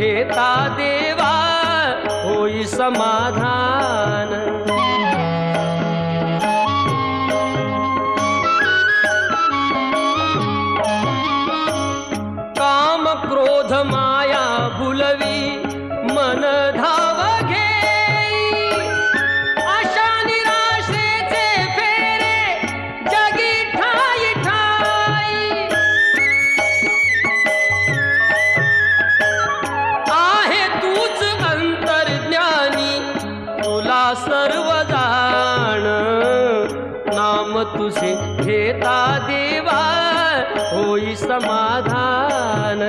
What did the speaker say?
घेता देवा होई समाधान। काम क्रोध माया भुलवी मन धाव घेई, आशा निराशेचे फेरे जगी ठाई ठाई। आहे तूच अंतर्ज्ञानी तुला सर्व जाण, नाम तुझे घेता देवा होई समाधान।